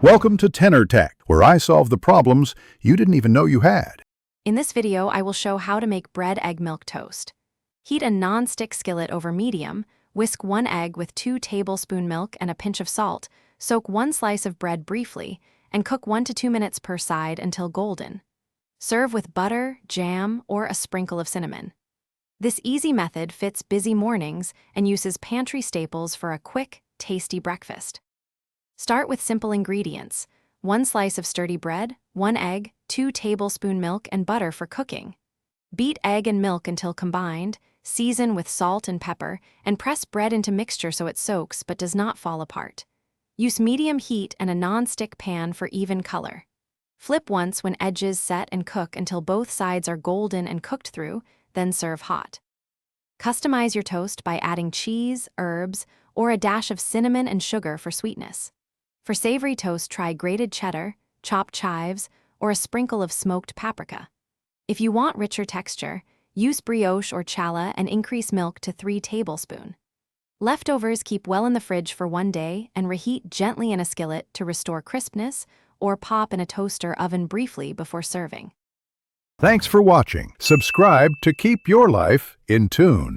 Welcome to Tenor Tech, where I solve the problems you didn't even know you had. In this video, I will show how to make bread egg milk toast. Heat a non-stick skillet over medium, whisk 1 egg with 2 tablespoons milk and a pinch of salt, soak 1 slice of bread briefly, and cook 1 to 2 minutes per side until golden. Serve with butter, jam, or a sprinkle of cinnamon. This easy method fits busy mornings and uses pantry staples for a quick, tasty breakfast. Start with simple ingredients: 1 slice of sturdy bread, 1 egg, 2 tablespoons milk and butter for cooking. Beat egg and milk until combined, season with salt and pepper, and press bread into mixture so it soaks but does not fall apart. Use medium heat and a non-stick pan for even color. Flip once when edges set and cook until both sides are golden and cooked through, then serve hot. Customize your toast by adding cheese, herbs, or a dash of cinnamon and sugar for sweetness. For savory toast, try grated cheddar, chopped chives, or a sprinkle of smoked paprika. If you want richer texture, use brioche or challah and increase milk to 3 tablespoons. Leftovers keep well in the fridge for 1 day and reheat gently in a skillet to restore crispness, or pop in a toaster oven briefly before serving. Thanks for watching. Subscribe to keep your life in tune.